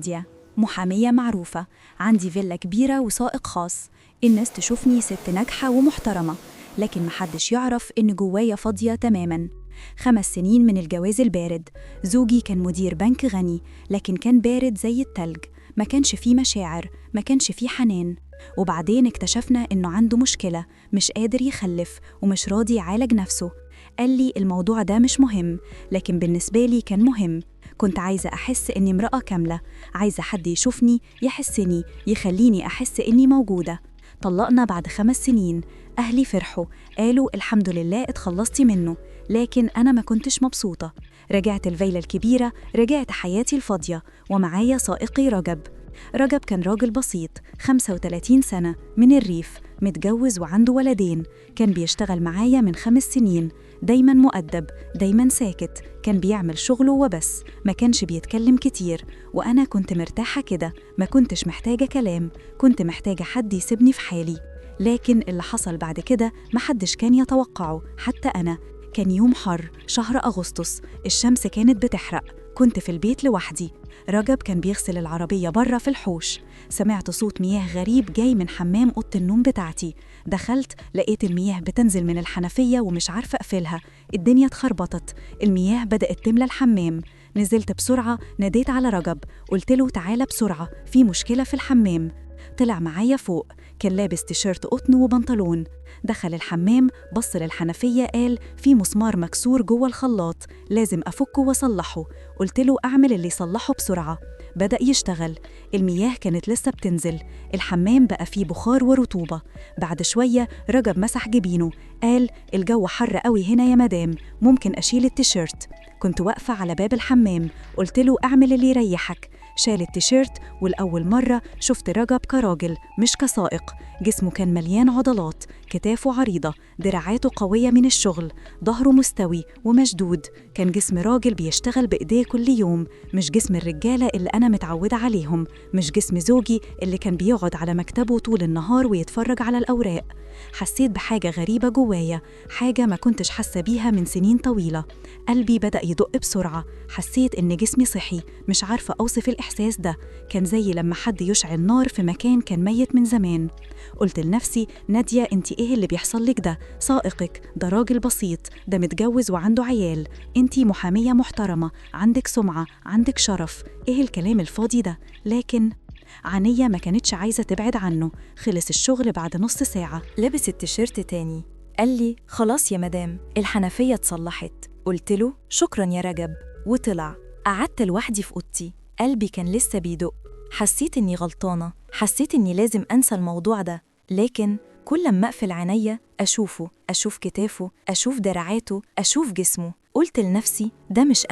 نادية، محامية معروفة، عندي فيلا كبيرة وسائق خاص. الناس تشوفني ست ناجحة ومحترمة، لكن محدش يعرف إن جوايا فاضية تماماً. 5 سنين من الجواز البارد. زوجي كان مدير بنك غني، لكن كان بارد زي التلج، ما كانش فيه مشاعر، ما كانش فيه حنان. وبعدين اكتشفنا إنه عنده مشكلة، مش قادر يخلف ومش راضي يعالج نفسه. قال لي الموضوع ده مش مهم، لكن بالنسبة لي كان مهم. كنت عايزة أحس إني امرأة كاملة، عايزة حد يشوفني، يحسني، يخليني أحس إني موجودة. طلقنا بعد 5 سنين. أهلي فرحوا، قالوا الحمد لله اتخلصتي منه، لكن أنا ما كنتش مبسوطة. رجعت الفيلة الكبيرة، رجعت حياتي الفاضية، ومعايا سائقي رجب. رجب كان راجل بسيط، 35 سنة، من الريف، متجوز وعنده ولدين. كان بيشتغل معايا من 5 سنين، دايما مؤدب، دايما ساكت، كان بيعمل شغله وبس، ما كانش بيتكلم كتير. وأنا كنت مرتاحة كده، ما كنتش محتاجة كلام، كنت محتاجة حد يسيبني في حالي. لكن اللي حصل بعد كده محدش كان يتوقعه، حتى أنا. كان يوم حر، شهر أغسطس، الشمس كانت بتحرق، كنت في البيت لوحدي. رجب كان بيغسل العربية بره في الحوش. سمعت صوت مياه غريب جاي من حمام أوضة النوم بتاعتي. دخلت، لقيت المياه بتنزل من الحنفية ومش عارفة أقفلها. الدنيا اتخربطت، المياه بدأت تملى الحمام. نزلت بسرعة، ناديت على رجب، قلت له تعالى بسرعة، في مشكلة في الحمام. طلع معايا فوق، كان لابس تيشيرت قطن وبنطلون. دخل الحمام، بص للحنفية، قال في مسمار مكسور جوه الخلاط، لازم أفكه وأصلحه. قلت له أعمل اللي يصلحه بسرعة. بدأ يشتغل. المياه كانت لسه بتنزل، الحمام بقى فيه بخار ورطوبة. بعد شوية رجب مسح جبينه، قال الجو حر قوي هنا يا مدام، ممكن أشيل التيشيرت. كنت واقفة على باب الحمام، قلت له أعمل اللي يريحك. شال التيشيرت، والأول مرة شفت رجب كراجل مش كسائق. جسمه كان مليان عضلات، كتافه عريضة، دراعاته قوية من الشغل، ظهره مستوي ومشدود. كان جسم راجل بيشتغل بإيديه كل يوم، مش جسم الرجالة اللي أنا متعودة عليهم، مش جسم زوجي اللي كان بيقعد على مكتبه طول النهار ويتفرج على الأوراق. حسيت بحاجة غريبة جوايا، حاجة ما كنتش حاسة بيها من سنين طويلة. قلبي بدأ يدق بسرعة، حسيت إن جسمي صحي، مش عارفة أوصف الإحساس ده. كان زي لما حد يشعل نار في مكان كان ميت من زمان. قلت لنفسي نادية، انتي ايه اللي بيحصل لك ده؟ سائقك ده راجل بسيط، ده متجوز وعنده عيال، انتي محامية محترمة، عندك سمعة، عندك شرف، ايه الكلام الفاضي ده؟ لكن عنية ما كانتش عايزة تبعد عنه. خلص الشغل بعد نص ساعة، لبس التيشيرت تاني، قال لي خلاص يا مدام، الحنفية اتصلحت. قلت له شكرا يا رجب، وطلع. قعدت لوحدي في أوضتي، قلبي كان لسه بيدق. حسيت إني غلطانة، حسيت إني لازم أنسى الموضوع ده. لكن كل ما أقفل عينيا أشوفه، أشوف كتافه، أشوف دراعاته، أشوف جسمه. قلت لنفسي ده مش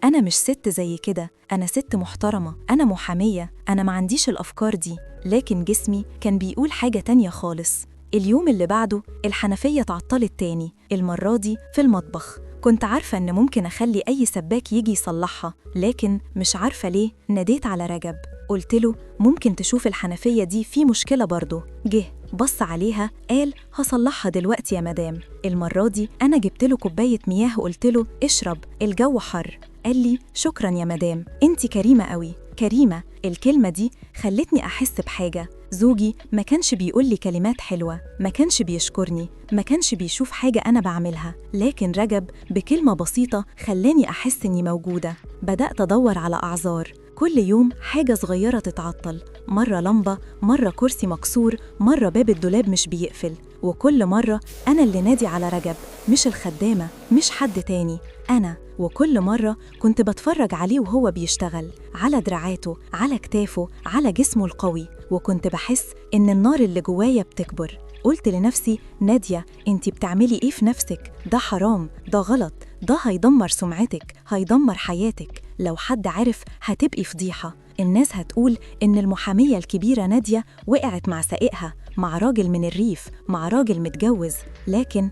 أنا مش ست زي كده، أنا ست محترمة، أنا محامية، أنا ما عنديش الأفكار دي. لكن جسمي كان بيقول حاجة تانية خالص. اليوم اللي بعده الحنفية تعطلت تاني، المرة دي في المطبخ. كنت عارفة إن ممكن أخلي أي سباك يجي يصلحها، لكن مش عارفة ليه ناديت على رجب. قلت له ممكن تشوف الحنفية دي في مشكلة برضو. جه بص عليها، قال هصلحها دلوقتي يا مدام. المرة دي أنا جبت له كوباية مياه وقلت له اشرب، الجو حر. قال لي شكرا يا مدام، انتي كريمة قوي. كريمة، الكلمة دي خلتني أحس بحاجة. زوجي ما كانش بيقول لي كلمات حلوة، ما كانش بيشكرني، ما كانش بيشوف حاجة أنا بعملها، لكن رجب بكلمة بسيطة خلاني أحس إني موجودة. بدأت أدور على أعذار، كل يوم حاجة صغيرة تتعطل، مرة لمبة، مرة كرسي مكسور، مرة باب الدولاب مش بيقفل. وكل مرة أنا اللي نادي على رجب، مش الخدامة، مش حد تاني، أنا. وكل مرة كنت بتفرج عليه وهو بيشتغل، على دراعاته، على كتافه، على جسمه القوي، وكنت بحس إن النار اللي جوايا بتكبر. قلت لنفسي نادية، انتي بتعملي ايه في نفسك؟ ده حرام، ده غلط، ده هيدمر سمعتك، هيدمر حياتك. لو حد عرف هتبقي فضيحة. الناس هتقول إن المحامية الكبيرة نادية وقعت مع سائقها، مع راجل من الريف، مع راجل متجوز. لكن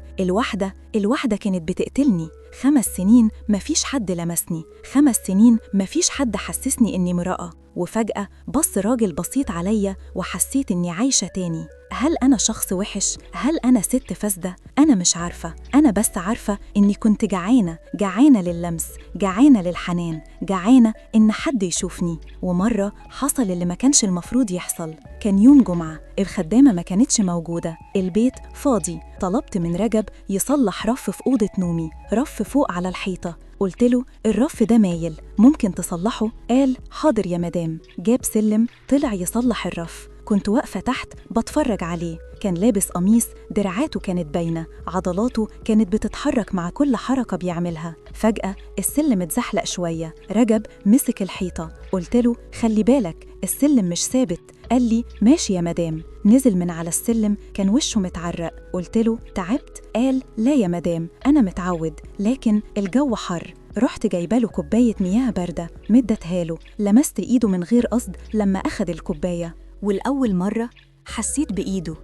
الواحدة كانت بتقتلني. 5 سنين مفيش حد لمسني، 5 سنين مفيش حد حسسني إني امرأة. وفجأة بص راجل بسيط عليا وحسيت إني عايشة تاني. هل أنا شخص وحش؟ هل أنا ست فاسدة؟ أنا مش عارفة، أنا بس عارفة إني كنت جعانة للمس، جعانة للحنان، جعانة إن حد يشوفني. ومرة حصل اللي ما كانش المفروض يحصل. كان يوم جمعة، الخدامة ما كانتش موجودة، البيت فاضي. طلبت من رجب يصلح رف في أوضة نومي، رف فوق على الحيطة. قلت له الرف ده مايل، ممكن تصلحه؟ قال حاضر يا مدام. جاب سلم طلع يصلح الرف. كنت واقفة تحت بتفرج عليه. كان لابس قميص، دراعاته كانت باينة، عضلاته كانت بتتحرك مع كل حركة بيعملها. فجأة السلم اتزحلق شوية، رجب مسك الحيطة. قلت له خلي بالك السلم مش ثابت. قال لي ماشي يا مدام. نزل من على السلم، كان وشه متعرق. قلت له تعبت؟ قال لا يا مدام أنا متعود، لكن الجو حر. رحت جايباله كوباية مياه باردة مدتها له. لمست إيده من غير قصد لما أخد الكوباية، والأول مرة حسيت بإيده.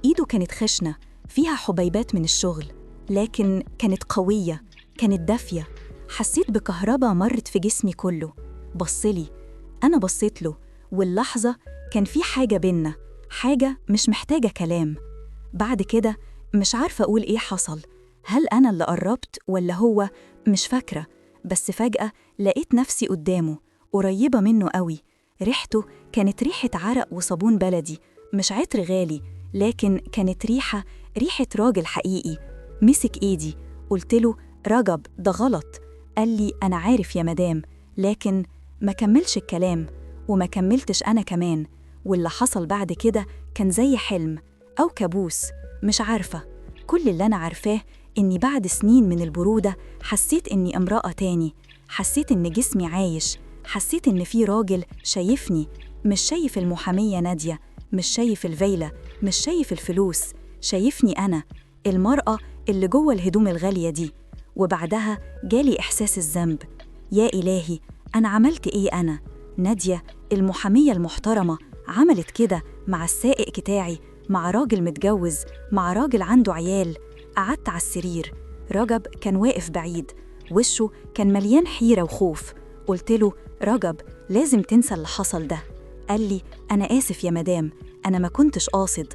إيده كانت خشنة، فيها حبيبات من الشغل، لكن كانت قوية، كانت دافية. حسيت بكهرباء مرت في جسمي كله. بصلي، أنا بصيت له، واللحظة كان في حاجة بينا، حاجة مش محتاجة كلام. بعد كده مش عارفة أقول إيه حصل، هل أنا اللي قربت ولا هو؟ مش فاكرة. بس فجأة لقيت نفسي قدامه، قريبة منه قوي. ريحته كانت ريحة عرق وصابون بلدي، مش عطر غالي، لكن كانت ريحة راجل حقيقي. مسك إيدي. قلت له رجب ده غلط. قال لي أنا عارف يا مدام، لكن ما كملش الكلام، وما كملتش أنا كمان. واللي حصل بعد كده كان زي حلم أو كابوس، مش عارفة. كل اللي أنا عارفاه إني بعد سنين من البرودة حسيت إني امرأة تاني، حسيت إن جسمي عايش، حسيت إن في راجل شايفني، مش شايف المحامية نادية، مش شايف الفيلة، مش شايف الفلوس، شايفني أنا، المرأة اللي جوه الهدوم الغالية دي. وبعدها جالي إحساس الذنب. يا إلهي، أنا عملت إيه أنا؟ نادية المحامية المحترمة عملت كده مع السائق بتاعي، مع راجل متجوز، مع راجل عنده عيال. قعدت على السرير. رجب كان واقف بعيد، وشه كان مليان حيرة وخوف. قلت له رجب لازم تنسى اللي حصل ده. قال لي أنا آسف يا مدام، أنا ما كنتش قاصد.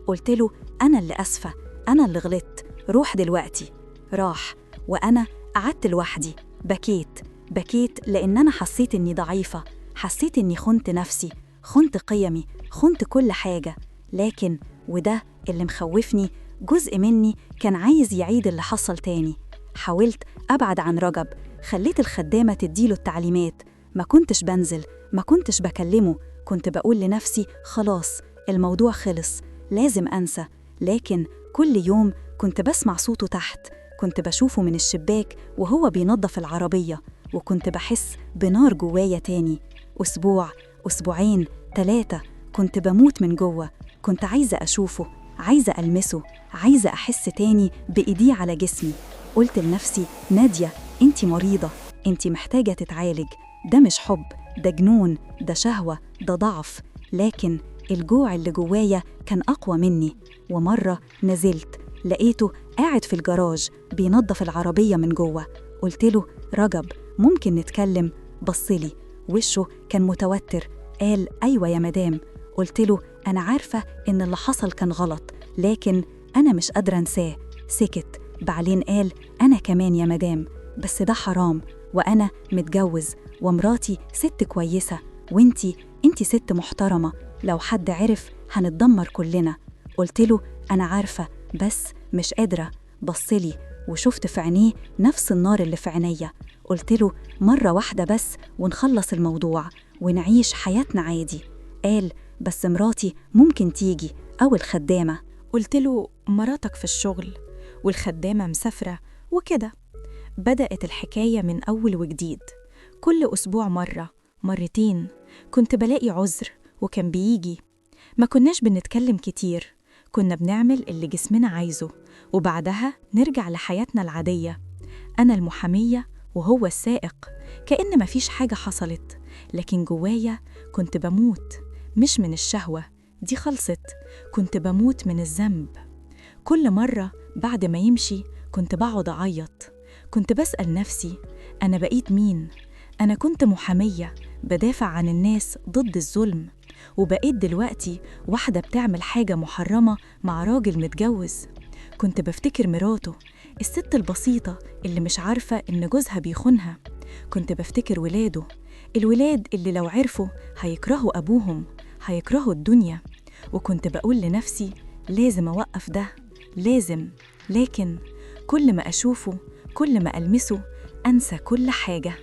قلت له أنا اللي أسفة، أنا اللي غلطت، روح دلوقتي. راح، وأنا قعدت لوحدي. بكيت لأن أنا حسيت إني ضعيفة، حسيت إني خنت نفسي، خنت قيمي، خنت كل حاجة. لكن وده اللي مخوفني، جزء مني كان عايز يعيد اللي حصل تاني. حاولت أبعد عن رجب، خليت الخدامة تديله التعليمات، ما كنتش بنزل، ما كنتش بكلمه، كنت بقول لنفسي خلاص الموضوع خلص، لازم أنسى. لكن كل يوم كنت بسمع صوته تحت، كنت بشوفه من الشباك وهو بينظف العربية، وكنت بحس بنار جوايا تاني. أسبوع، أسبوعين، 3، كنت بموت من جوه. كنت عايزة أشوفه، عايزة ألمسه، عايزة أحس تاني بإيديه على جسمي. قلت لنفسي نادية أنتي مريضة، أنتي محتاجة تتعالج، ده مش حب، ده جنون، ده شهوة، ده ضعف. لكن الجوع اللي جوايا كان أقوى مني. ومرة نزلت لقيته قاعد في الجراج بينظف العربية من جوه. قلت له رجب ممكن نتكلم؟ بصلي، وشه كان متوتر. قال أيوة يا مدام. قلت له أنا عارفة إن اللي حصل كان غلط، لكن أنا مش قادرة أنساه. سكت، بعدين قال أنا كمان يا مدام، بس ده حرام، وأنا متجوز، ومراتي ست كويسة، وإنتي ست محترمة، لو حد عرف هنتدمر كلنا. قلت له أنا عارفة، بس مش قادرة. بصلي، وشفت في عينيه نفس النار اللي في عينيا. قلت له مرة واحدة بس ونخلص الموضوع ونعيش حياتنا عادي. قال بس مراتي ممكن تيجي، أو الخدامة. قلت له مراتك في الشغل والخدامة مسافرة وكده. بدأت الحكاية من أول وجديد. كل أسبوع مرة، مرتين كنت بلاقي عذر وكان بيجي. ما كناش بنتكلم كتير، كنا بنعمل اللي جسمنا عايزه، وبعدها نرجع لحياتنا العادية. أنا المحامية وهو السائق، كأن مفيش حاجة حصلت. لكن جوايا كنت بموت، مش من الشهوة، دي خلصت، كنت بموت من الذنب. كل مرة بعد ما يمشي كنت بقعد أعيط. كنت بسأل نفسي أنا بقيت مين؟ أنا كنت محامية بدافع عن الناس ضد الظلم، وبقيت دلوقتي واحدة بتعمل حاجة محرمة مع راجل متجوز. كنت بفتكر مراته، الست البسيطة اللي مش عارفة إن جوزها بيخونها. كنت بفتكر ولاده، الولاد اللي لو عرفوا هيكرهوا أبوهم، هيكرهوا الدنيا. وكنت بقول لنفسي لازم أوقف ده، لازم. لكن كل ما أشوفه، كل ما ألمسه، أنسى كل حاجة،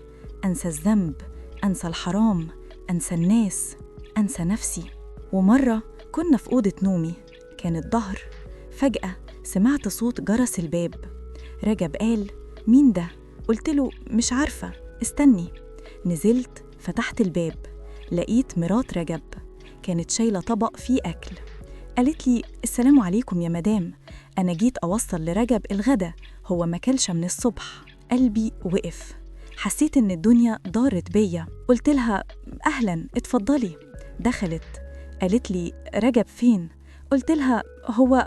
أنسى الذنب، أنسى الحرام، أنسى الناس، أنسى نفسي. ومرة كنا في أوضة نومي، كان الظهر، فجأة سمعت صوت جرس الباب. رجب قال: مين ده؟ قلت له: مش عارفة، استني. نزلت فتحت الباب، لقيت مرات رجب كانت شايلة طبق فيه أكل. قالت لي: السلام عليكم يا مدام، أنا جيت أوصل لرجب الغدا، هو ما كلش من الصبح. قلبي وقف، حسيت إن الدنيا دارت بيا. قلت لها: أهلاً، اتفضلي. دخلت، قالت لي: رجب فين؟ قلت لها: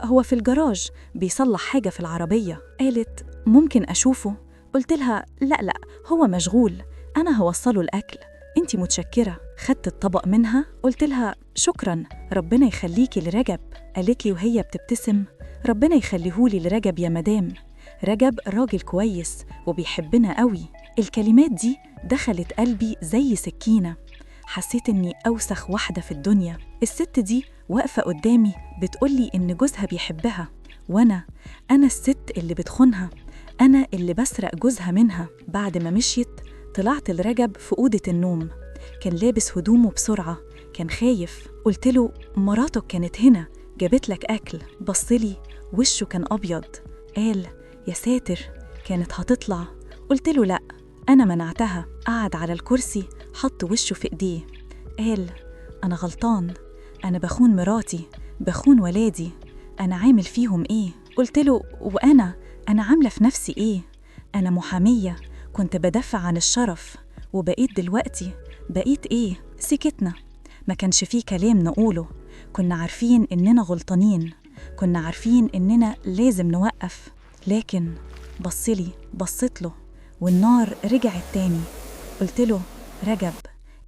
هو في الجراج بيصلح حاجة في العربية. قالت: ممكن أشوفه؟ قلت لها: لا هو مشغول، أنا هوصله الأكل، أنتي متشكرة. خدت الطبق منها، قلت لها: شكراً، ربنا يخليكي لرجب. قالت لي وهي بتبتسم: ربنا يخليهولي لرجب يا مدام، رجب راجل كويس وبيحبنا قوي. الكلمات دي دخلت قلبي زي سكينة، حسيت إني أوسخ واحدة في الدنيا. الست دي واقفة قدامي بتقولي إن جوزها بيحبها، وأنا الست اللي بتخونها، أنا اللي بسرق جوزها منها. بعد ما مشيت طلعت لرجب في أوضة النوم، كان لابس هدومه بسرعة، كان خايف. قلت له: مراتك كانت هنا، جابت لك أكل. بصلي، وشه كان أبيض. قال: يا ساتر، كانت هتطلع. قلت له: لأ، أنا منعتها. قعد على الكرسي، حط وشه في إيديه، قال: أنا غلطان، أنا بخون مراتي، بخون ولادي، أنا عامل فيهم إيه؟ قلت له: وأنا عاملة في نفسي إيه؟ أنا محامية، كنت بدافع عن الشرف، وبقيت دلوقتي بقيت إيه؟ سكتنا، ما كانش فيه كلام نقوله، كنا عارفين إننا غلطانين، كنا عارفين إننا لازم نوقف. لكن بصيت له، والنار رجعت تاني. قلت له: رجب،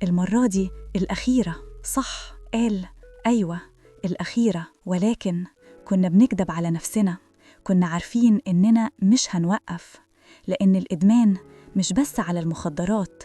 المرة دي الأخيرة، صح؟ قال: أيوة الأخيرة، ولكن كنا بنكدب على نفسنا، كنا عارفين إننا مش هنوقف، لأن الإدمان مش بس على المخدرات،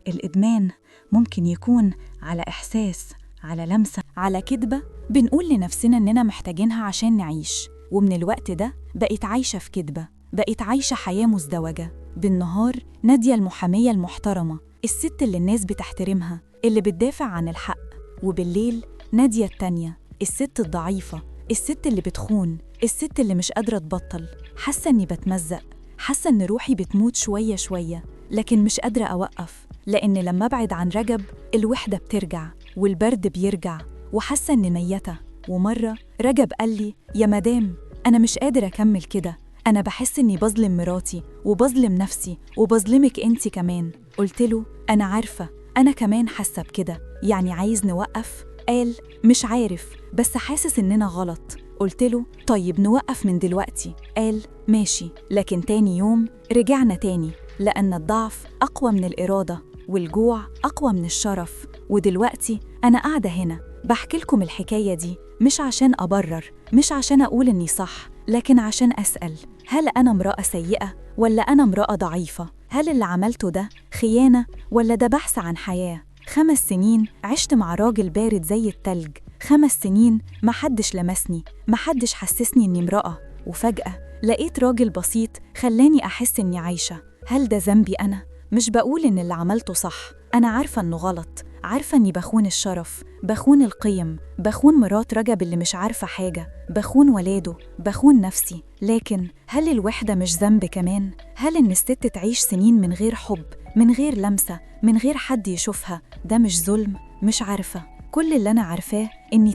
الإدمان ممكن يكون على إحساس، على لمسة، على كدبة بنقول لنفسنا إننا محتاجينها عشان نعيش. ومن الوقت ده بقيت عايشة في كدبة، بقيت عايشة حياة مزدوجة. بالنهار نادية المحامية المحترمة، الست اللي الناس بتحترمها، اللي بتدافع عن الحق. وبالليل نادية التانية، الست الضعيفة، الست اللي بتخون، الست اللي مش قادرة تبطل. حاسة إني بتمزق، حاسة إن روحي بتموت شوية شوية، لكن مش قادرة أوقف، لأن لما أبعد عن رجب الوحدة بترجع والبرد بيرجع، وحاسة إني ميتة. ومرة رجب قال لي: يا مدام، أنا مش قادر أكمل كده، أنا بحس إني بظلم مراتي وبظلم نفسي وبظلمك أنتي كمان. قلت له: أنا عارفة، أنا كمان حاسة بكده، يعني عايز نوقف؟ قال: مش عارف، بس حاسس إننا غلط. قلت له: طيب نوقف من دلوقتي. قال: ماشي. لكن تاني يوم رجعنا تاني، لأن الضعف أقوى من الإرادة، والجوع أقوى من الشرف. ودلوقتي أنا قاعدة هنا بحكي لكم الحكاية دي، مش عشان أبرر، مش عشان أقول إني صح، لكن عشان أسأل: هل أنا امرأة سيئة ولا أنا امرأة ضعيفة؟ هل اللي عملته ده خيانة ولا ده بحث عن حياة؟ 5 سنين عشت مع راجل بارد زي التلج، 5 سنين محدش لمسني، محدش حسسني إني امرأة، وفجأة لقيت راجل بسيط خلاني أحس إني عايشة. هل ده ذنبي أنا؟ مش بقول إن اللي عملته صح، أنا عارفة إنه غلط، عارفة إني بخون الشرف، بخون القيم، بخون مرات رجب اللي مش عارفة حاجة، بخون ولاده، بخون نفسي. لكن هل الوحدة مش ذنب كمان؟ هل إن الست تعيش سنين من غير حب، من غير لمسة، من غير حد يشوفها، ده مش ظلم؟ مش عارفة. كل اللي أنا عارفاه إني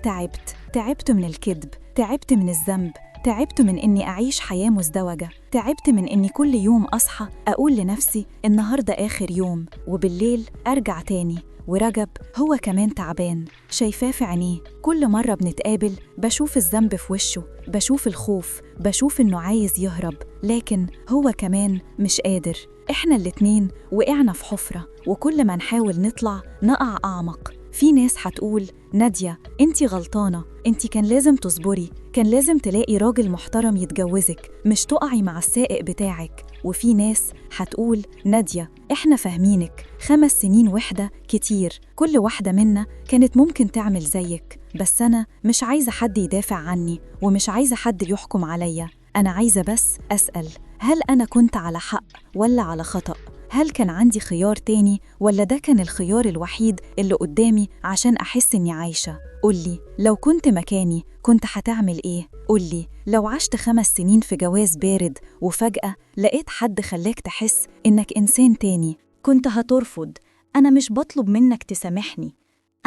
تعبت من الكذب، تعبت من الذنب، تعبت من إني أعيش حياة مزدوجة، تعبت من إني كل يوم أصحى أقول لنفسي النهاردة آخر يوم، وبالليل أرجع تاني. ورجب هو كمان تعبان، شايفاه في عينيه، كل مرة بنتقابل بشوف الذنب في وشه، بشوف الخوف، بشوف إنه عايز يهرب، لكن هو كمان مش قادر. إحنا الاتنين وقعنا في حفرة، وكل ما نحاول نطلع نقع أعمق. في ناس هتقول نادية انتي غلطانة، انتي كان لازم تصبري، كان لازم تلاقي راجل محترم يتجوزك، مش تقعي مع السائق بتاعك. وفي ناس هتقول نادية احنا فاهمينك، 5 سنين وحدة كتير، كل واحدة منا كانت ممكن تعمل زيك، بس أنا مش عايزة حد يدافع عني ومش عايزة حد يحكم عليا. أنا عايزة بس أسأل، هل أنا كنت على حق ولا على خطأ؟ هل كان عندي خيار تاني ولا ده كان الخيار الوحيد اللي قدامي عشان أحس إني عايشة؟ قولي لو كنت مكاني كنت هتعمل إيه؟ قولي لو عشت 5 سنين في جواز بارد وفجأة لقيت حد خلاك تحس إنك إنسان تاني. كنت هترفض. أنا مش بطلب منك تسامحني،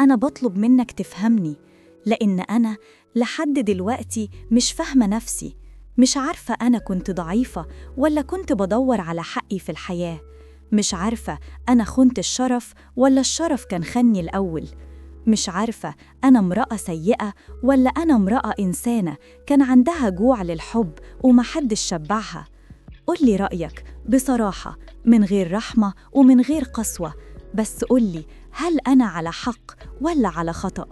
أنا بطلب منك تفهمني، لأن أنا لحد دلوقتي مش فاهمة نفسي، مش عارفة أنا كنت ضعيفة ولا كنت بدور على حقي في الحياة، مش عارفة أنا خنت الشرف ولا الشرف كان خني الأول، مش عارفة أنا امرأة سيئة ولا أنا امرأة إنسانة كان عندها جوع للحب ومحدش شبعها. قولي رأيك بصراحة، من غير رحمة ومن غير قسوة، بس قولي هل أنا على حق ولا على خطأ؟